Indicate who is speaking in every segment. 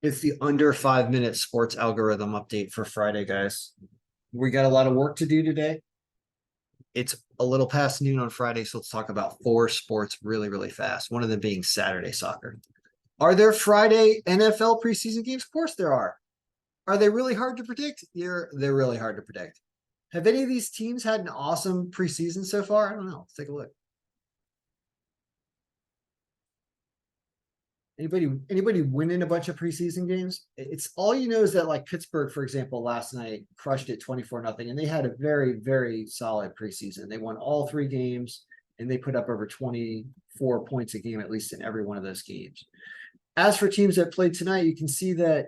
Speaker 1: It's the under 5 minute sports algorithm update for Friday, guys. We got a lot of work to do today. It's a little past noon on Friday, so let's talk about 4 sports really, really fast. One of them being Saturday soccer. Are there Friday NFL preseason games? Of course there are. Are they really hard to predict? They're really hard to predict. Have any of these teams had an awesome preseason so far? I don't know. Let's take a look. Anybody winning a bunch of preseason games? It's all you know is that like Pittsburgh, for example, last night crushed it 24-0, and they had a very, very solid preseason. They won all 3 games and they put up over 24 points a game, at least in every one of those games. As for teams that played tonight, you can see that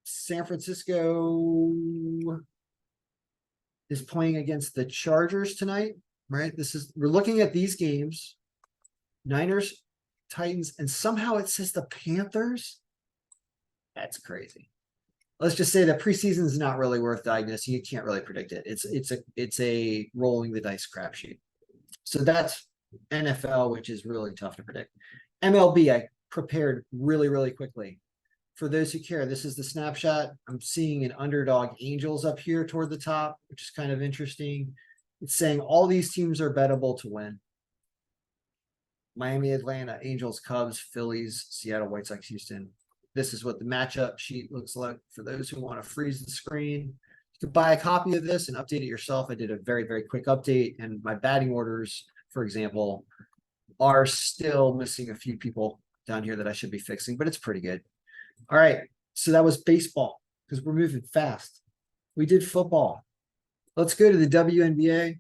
Speaker 1: San Francisco is playing against the Chargers tonight, right? We're looking at these games. Niners, Titans, and somehow it says the Panthers. That's crazy. Let's just say that preseason is not really worth diagnosing. You can't really predict it. It's a rolling the dice crapshoot. So that's NFL, which is really tough to predict. MLB, I prepared really, really quickly. For those who care, this is the snapshot. I'm seeing an underdog Angels up here toward the top, which is kind of interesting. It's saying all these teams are bettable to win. Miami, Atlanta, Angels, Cubs, Phillies, Seattle, White Sox, Houston. This is what the matchup sheet looks like for those who want to freeze the screen. You can buy a copy of this and update it yourself. I did a very, very quick update, and my batting orders, for example, are still missing a few people down here that I should be fixing, but it's pretty good. All right, so that was baseball because we're moving fast. We did football. Let's go to the WNBA.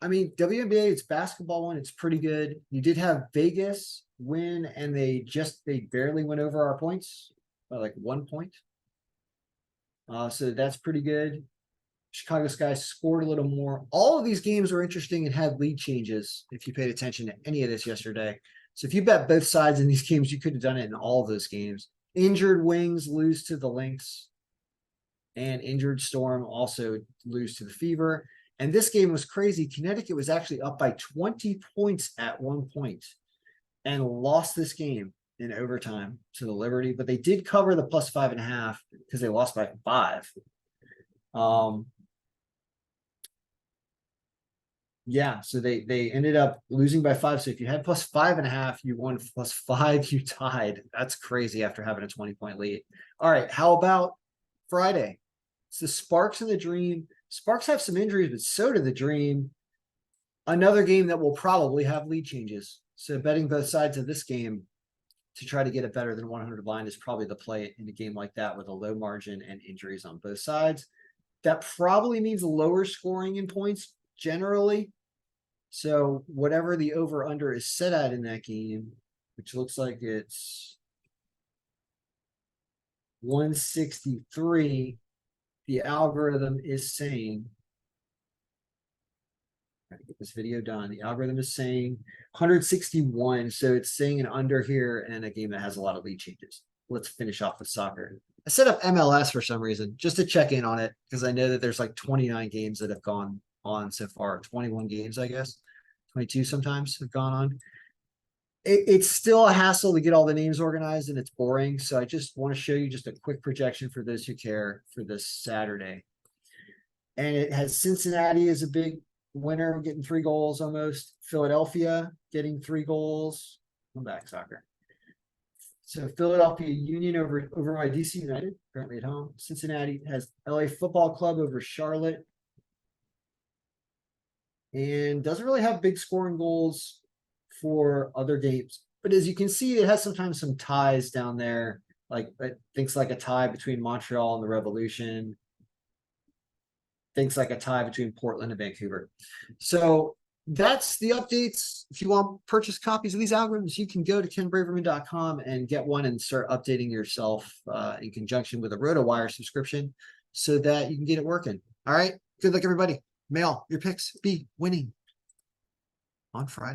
Speaker 1: I mean, WNBA, it's basketball one. It's pretty good. You did have Vegas win, and they barely went over our points by like 1 point. So that's pretty good. Chicago Sky scored a little more. All of these games were interesting and had lead changes if you paid attention to any of this yesterday. So if you bet both sides in these games, you could have done it in all of those games. Injured Wings lose to the Lynx, and Injured Storm also lose to the Fever. And this game was crazy. Connecticut was actually up by 20 points at one point and lost this game in overtime to the Liberty, but they did cover the plus 5.5 because they lost by 5. Yeah, so they ended up losing by 5. So if you had plus 5.5, you won. Plus 5, you tied. That's crazy after having a 20-point lead. All right, how about Friday? It's the Sparks and the Dream. Sparks have some injuries, but so do the Dream. Another game that will probably have lead changes. So betting both sides of this game to try to get a better than 100 line is probably the play in a game like that with a low margin and injuries on both sides. That probably means lower scoring in points generally. So whatever the over-under is set at in that game, which looks like it's 163, the algorithm is saying, I gotta get this video done. The algorithm is saying 161. So it's saying an under here and a game that has a lot of lead changes. Let's finish off with soccer. I set up MLS for some reason just to check in on it because I know that there's like 29 games that have gone on so far. 21 games, I guess. 22 sometimes have gone on. It's still a hassle to get all the names organized and it's boring. So I just want to show you just a quick projection for those who care for this Saturday. And it has Cincinnati as a big winner, getting 3 goals almost. Philadelphia getting 3 goals. Come back, soccer. So Philadelphia Union over by DC United, currently at home. Cincinnati has LA Football Club over Charlotte. And doesn't really have big scoring goals for other games. But as you can see, it has sometimes some ties down there, like things like a tie between Montreal and the Revolution. Things like a tie between Portland and Vancouver. So that's the updates. If you want to purchase copies of these algorithms, you can go to kenbraverman.com and get one and start updating yourself in conjunction with a RotoWire subscription so that you can get it working. All right. Good luck, everybody. Mail your picks be winning on Friday.